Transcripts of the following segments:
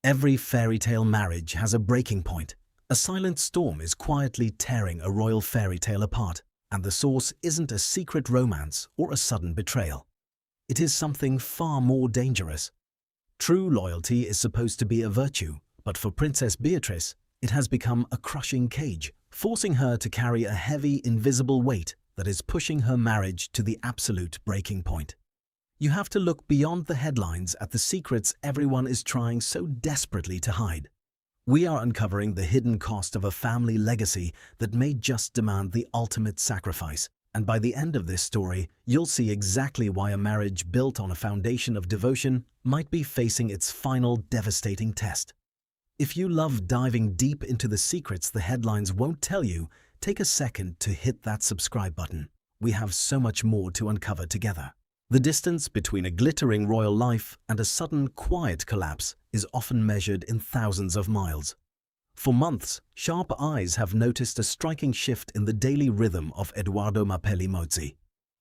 Every fairy tale marriage has a breaking point. A silent storm is quietly tearing a royal fairy tale apart, and the source isn't a secret romance or a sudden betrayal. It is something far more dangerous. True loyalty is supposed to be a virtue, but for Princess Beatrice, it has become a crushing cage, forcing her to carry a heavy, invisible weight that is pushing her marriage to the absolute breaking point. You have to look beyond the headlines at the secrets everyone is trying so desperately to hide. We are uncovering the hidden cost of a family legacy that may just demand the ultimate sacrifice. And by the end of this story, you'll see exactly why a marriage built on a foundation of devotion might be facing its final devastating test. If you love diving deep into the secrets the headlines won't tell you, take a second to hit that subscribe button. We have so much more to uncover together. The distance between a glittering royal life and a sudden quiet collapse is often measured in thousands of miles. For months, sharp eyes have noticed a striking shift in the daily rhythm of Edoardo Mapelli.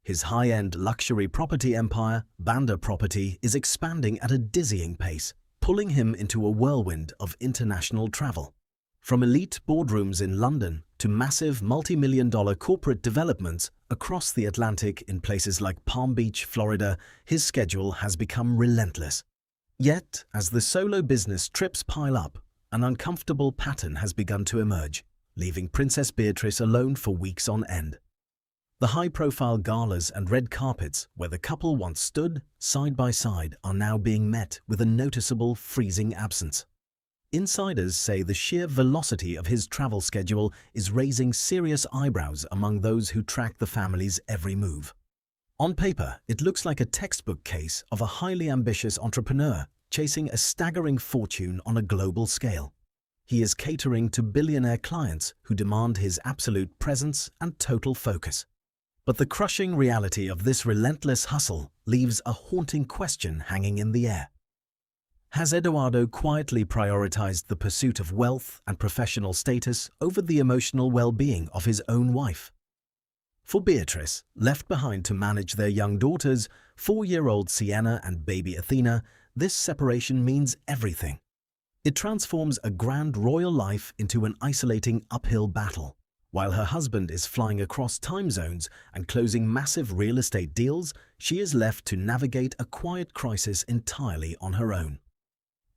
His high-end luxury property empire, Banda Property, is expanding at a dizzying pace, pulling him into a whirlwind of international travel. From elite boardrooms in London to massive multi-million-dollar corporate developments across the Atlantic in places like Palm Beach, Florida, his schedule has become relentless. Yet, as the solo business trips pile up, an uncomfortable pattern has begun to emerge, leaving Princess Beatrice alone for weeks on end. The high-profile galas and red carpets where the couple once stood side by side are now being met with a noticeable freezing absence. Insiders say the sheer velocity of his travel schedule is raising serious eyebrows among those who track the family's every move. On paper, it looks like a textbook case of a highly ambitious entrepreneur chasing a staggering fortune on a global scale. He is catering to billionaire clients who demand his absolute presence and total focus. But the crushing reality of this relentless hustle leaves a haunting question hanging in the air. Has Edoardo quietly prioritized the pursuit of wealth and professional status over the emotional well-being of his own wife? For Beatrice, left behind to manage their young daughters, 4-year-old Sienna and baby Athena, this separation means everything. It transforms a grand royal life into an isolating uphill battle. While her husband is flying across time zones and closing massive real estate deals, she is left to navigate a quiet crisis entirely on her own.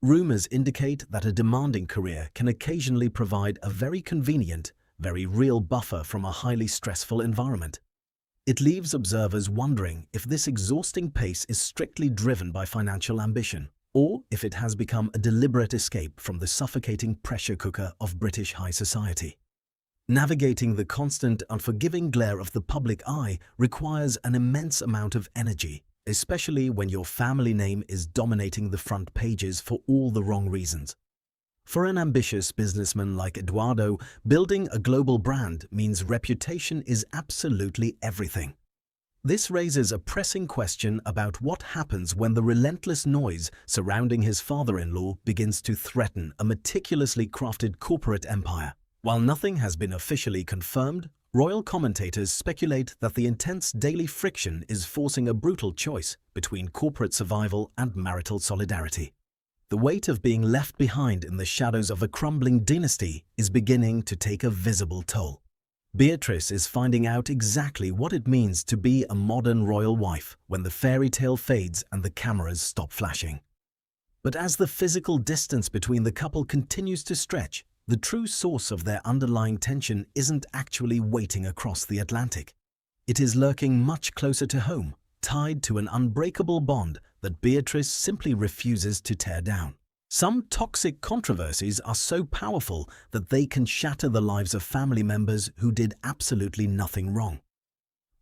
Rumors indicate that a demanding career can occasionally provide a very convenient, very real buffer from a highly stressful environment. It leaves observers wondering if this exhausting pace is strictly driven by financial ambition, or if it has become a deliberate escape from the suffocating pressure cooker of British high society. Navigating the constant, unforgiving glare of the public eye requires an immense amount of energy, especially when your family name is dominating the front pages for all the wrong reasons. For an ambitious businessman like Edoardo, building a global brand means reputation is absolutely everything. This raises a pressing question about what happens when the relentless noise surrounding his father-in-law begins to threaten a meticulously crafted corporate empire. While nothing has been officially confirmed, royal commentators speculate that the intense daily friction is forcing a brutal choice between corporate survival and marital solidarity. The weight of being left behind in the shadows of a crumbling dynasty is beginning to take a visible toll. Beatrice is finding out exactly what it means to be a modern royal wife when the fairy tale fades and the cameras stop flashing. But as the physical distance between the couple continues to stretch, the true source of their underlying tension isn't actually waiting across the Atlantic. It is lurking much closer to home, tied to an unbreakable bond that Beatrice simply refuses to tear down. Some toxic controversies are so powerful that they can shatter the lives of family members who did absolutely nothing wrong.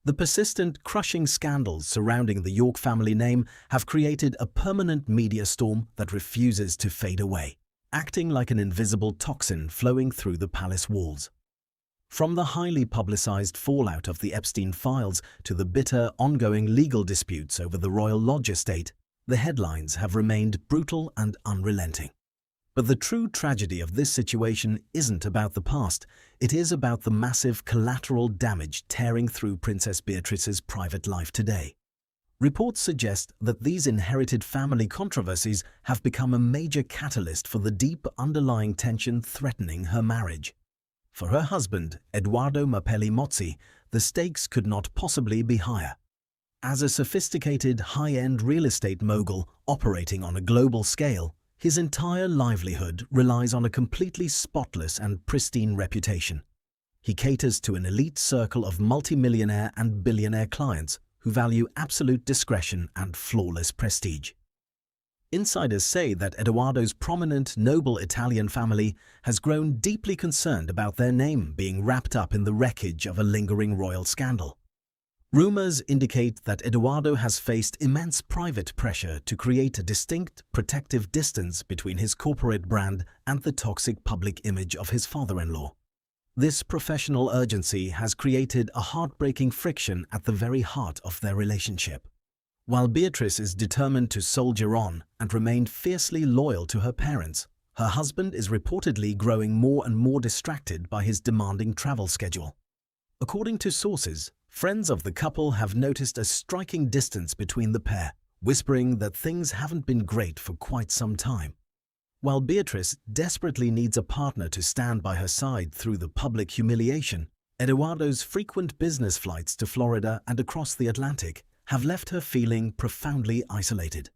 The persistent, crushing scandals surrounding the York family name have created a permanent media storm that refuses to fade away, acting like an invisible toxin flowing through the palace walls. From the highly publicized fallout of the Epstein files to the bitter, ongoing legal disputes over the Royal Lodge estate, the headlines have remained brutal and unrelenting. But the true tragedy of this situation isn't about the past, it is about the massive collateral damage tearing through Princess Beatrice's private life today. Reports suggest that these inherited family controversies have become a major catalyst for the deep underlying tension threatening her marriage. For her husband, Edoardo Mapelli Mozzi, the stakes could not possibly be higher. As a sophisticated, high-end real estate mogul operating on a global scale, his entire livelihood relies on a completely spotless and pristine reputation. He caters to an elite circle of multimillionaire and billionaire clients who value absolute discretion and flawless prestige. Insiders say that Edoardo's prominent, noble Italian family has grown deeply concerned about their name being wrapped up in the wreckage of a lingering royal scandal. Rumors indicate that Edoardo has faced immense private pressure to create a distinct, protective distance between his corporate brand and the toxic public image of his father-in-law. This professional urgency has created a heartbreaking friction at the very heart of their relationship. While Beatrice is determined to soldier on and remain fiercely loyal to her parents, her husband is reportedly growing more and more distracted by his demanding travel schedule. According to sources, friends of the couple have noticed a striking distance between the pair, whispering that things haven't been great for quite some time. While Beatrice desperately needs a partner to stand by her side through the public humiliation, Edoardo's frequent business flights to Florida and across the Atlantic have left her feeling profoundly isolated.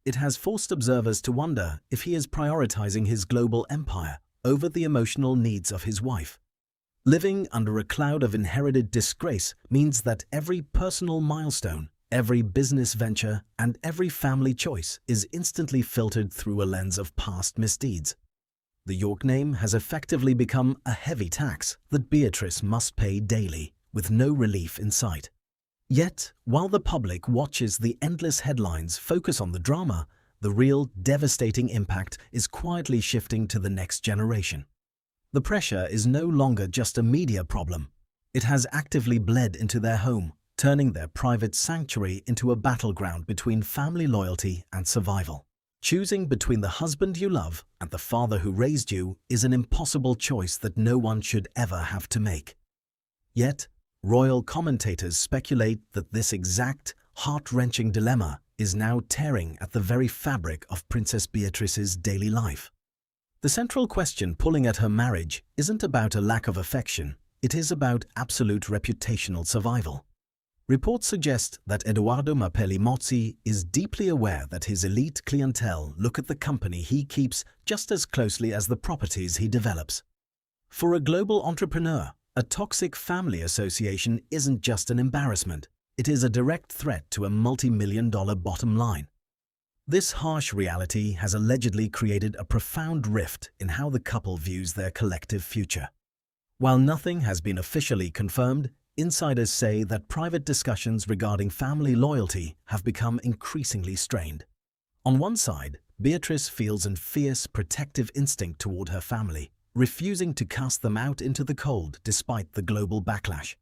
It has forced observers to wonder if he is prioritizing his global empire over the emotional needs of his wife. Living under a cloud of inherited disgrace means that every personal milestone, every business venture, and every family choice is instantly filtered through a lens of past misdeeds. The York name has effectively become a heavy tax that Beatrice must pay daily, with no relief in sight. Yet, while the public watches the endless headlines focus on the drama, the real devastating impact is quietly shifting to the next generation. The pressure is no longer just a media problem. It has actively bled into their home, turning their private sanctuary into a battleground between family loyalty and survival. Choosing between the husband you love and the father who raised you is an impossible choice that no one should ever have to make. Yet, royal commentators speculate that this exact, heart-wrenching dilemma is now tearing at the very fabric of Princess Beatrice's daily life. The central question pulling at her marriage isn't about a lack of affection, it is about absolute reputational survival. Reports suggest that Edoardo Mapelli Mozzi is deeply aware that his elite clientele look at the company he keeps just as closely as the properties he develops. For a global entrepreneur, a toxic family association isn't just an embarrassment, it is a direct threat to a multi-million-dollar bottom line. This harsh reality has allegedly created a profound rift in how the couple views their collective future. While nothing has been officially confirmed, insiders say that private discussions regarding family loyalty have become increasingly strained. On one side, Beatrice feels a fierce protective instinct toward her family, refusing to cast them out into the cold despite the global backlash.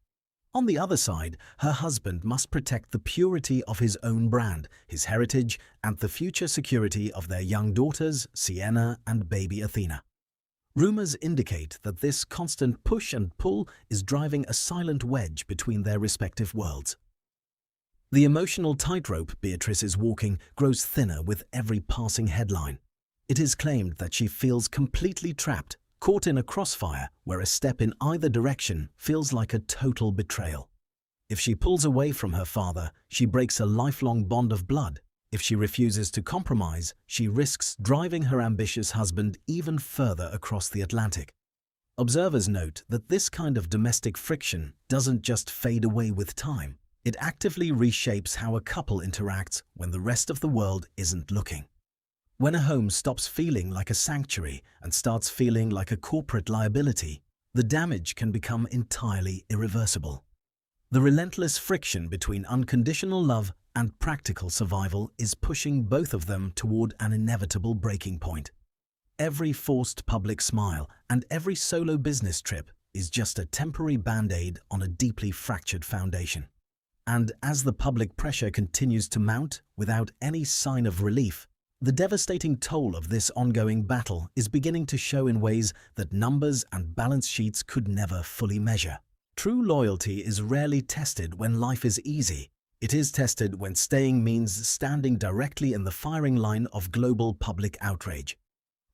On the other side, her husband must protect the purity of his own brand, his heritage, and the future security of their young daughters, Sienna and baby Athena. Rumors indicate that this constant push and pull is driving a silent wedge between their respective worlds. The emotional tightrope Beatrice is walking grows thinner with every passing headline. It is claimed that she feels completely trapped, caught in a crossfire where a step in either direction feels like a total betrayal. If she pulls away from her father, she breaks a lifelong bond of blood. If she refuses to compromise, she risks driving her ambitious husband even further across the Atlantic. Observers note that this kind of domestic friction doesn't just fade away with time. It actively reshapes how a couple interacts when the rest of the world isn't looking. When a home stops feeling like a sanctuary and starts feeling like a corporate liability, the damage can become entirely irreversible. The relentless friction between unconditional love and practical survival is pushing both of them toward an inevitable breaking point. Every forced public smile and every solo business trip is just a temporary band-aid on a deeply fractured foundation. And as the public pressure continues to mount without any sign of relief, the devastating toll of this ongoing battle is beginning to show in ways that numbers and balance sheets could never fully measure. True loyalty is rarely tested when life is easy. It is tested when staying means standing directly in the firing line of global public outrage.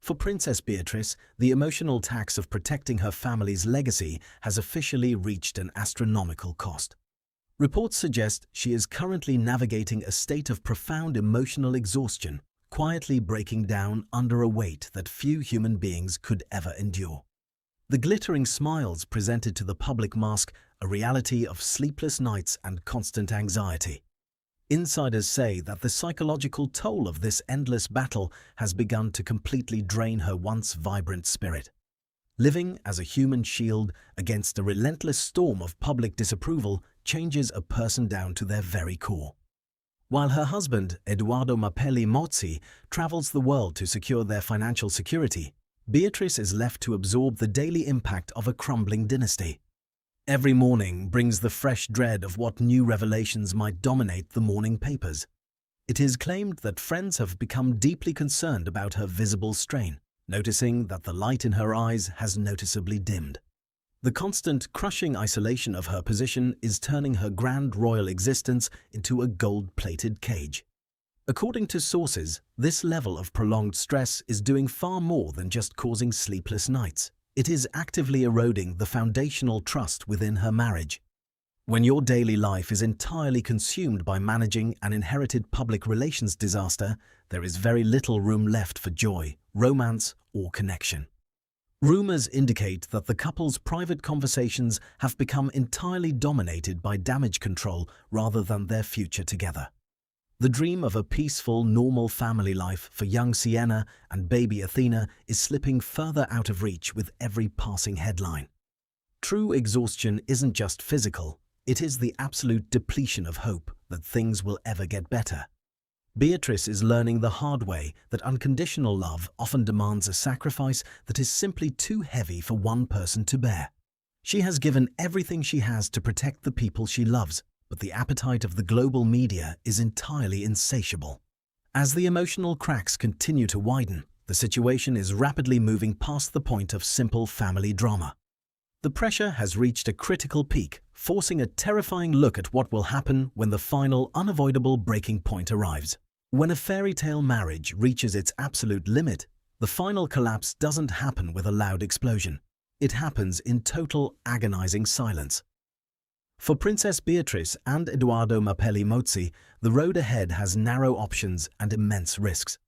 For Princess Beatrice, the emotional tax of protecting her family's legacy has officially reached an astronomical cost. Reports suggest she is currently navigating a state of profound emotional exhaustion, quietly breaking down under a weight that few human beings could ever endure. The glittering smiles presented to the public mask a reality of sleepless nights and constant anxiety. Insiders say that the psychological toll of this endless battle has begun to completely drain her once vibrant spirit. Living as a human shield against a relentless storm of public disapproval changes a person down to their very core. While her husband, Edoardo Mapelli, travels the world to secure their financial security, Beatrice is left to absorb the daily impact of a crumbling dynasty. Every morning brings the fresh dread of what new revelations might dominate the morning papers. It is claimed that friends have become deeply concerned about her visible strain, noticing that the light in her eyes has noticeably dimmed. The constant, crushing isolation of her position is turning her grand royal existence into a gold-plated cage. According to sources, this level of prolonged stress is doing far more than just causing sleepless nights. It is actively eroding the foundational trust within her marriage. When your daily life is entirely consumed by managing an inherited public relations disaster, there is very little room left for joy, romance, or connection. Rumors indicate that the couple's private conversations have become entirely dominated by damage control rather than their future together. The dream of a peaceful, normal family life for young Sienna and baby Athena is slipping further out of reach with every passing headline. True exhaustion isn't just physical, it is the absolute depletion of hope that things will ever get better. Beatrice is learning the hard way that unconditional love often demands a sacrifice that is simply too heavy for one person to bear. She has given everything she has to protect the people she loves, but the appetite of the global media is entirely insatiable. As the emotional cracks continue to widen, the situation is rapidly moving past the point of simple family drama. The pressure has reached a critical peak, forcing a terrifying look at what will happen when the final, unavoidable breaking point arrives. When a fairy tale marriage reaches its absolute limit, the final collapse doesn't happen with a loud explosion. It happens in total, agonizing silence. For Princess Beatrice and Edoardo Mapelli, the road ahead has narrow options and immense risks.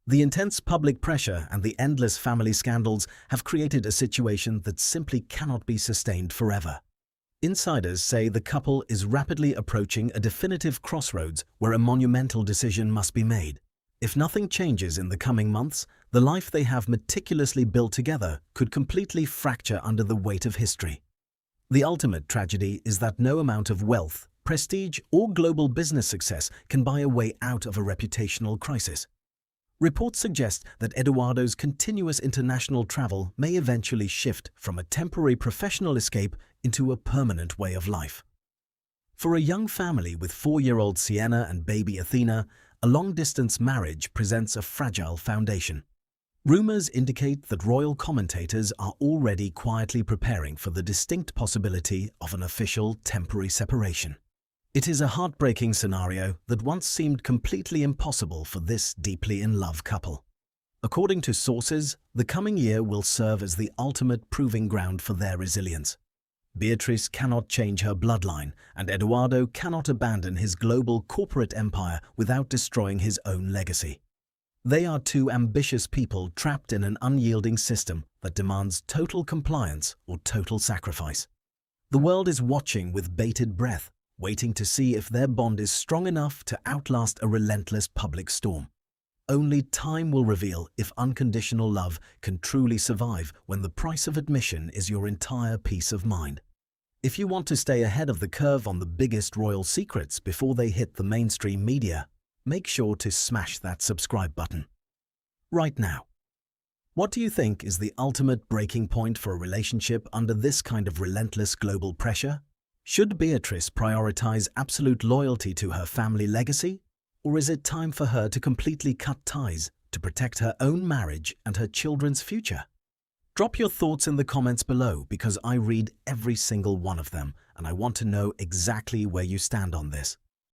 The intense public pressure and the endless family scandals have created a situation that simply cannot be sustained forever. Insiders say the couple is rapidly approaching a definitive crossroads where a monumental decision must be made. If nothing changes in the coming months, the life they have meticulously built together could completely fracture under the weight of history. The ultimate tragedy is that no amount of wealth, prestige, or global business success can buy a way out of a reputational crisis. Reports suggest that Edoardo's continuous international travel may eventually shift from a temporary professional escape into a permanent way of life. For a young family with 4-year-old Sienna and baby Athena, a long-distance marriage presents a fragile foundation. Rumors indicate that royal commentators are already quietly preparing for the distinct possibility of an official temporary separation. It is a heartbreaking scenario that once seemed completely impossible for this deeply in love couple. According to sources, the coming year will serve as the ultimate proving ground for their resilience. Beatrice cannot change her bloodline, and Edoardo cannot abandon his global corporate empire without destroying his own legacy. They are two ambitious people trapped in an unyielding system that demands total compliance or total sacrifice. The world is watching with bated breath, waiting to see if their bond is strong enough to outlast a relentless public storm. Only time will reveal if unconditional love can truly survive when the price of admission is your entire peace of mind. If you want to stay ahead of the curve on the biggest royal secrets before they hit the mainstream media, make sure to smash that subscribe button right now. What do you think is the ultimate breaking point for a relationship under this kind of relentless global pressure? Should Beatrice prioritize absolute loyalty to her family legacy, or is it time for her to completely cut ties to protect her own marriage and her children's future? Drop your thoughts in the comments below because I read every single one of them and I want to know exactly where you stand on this.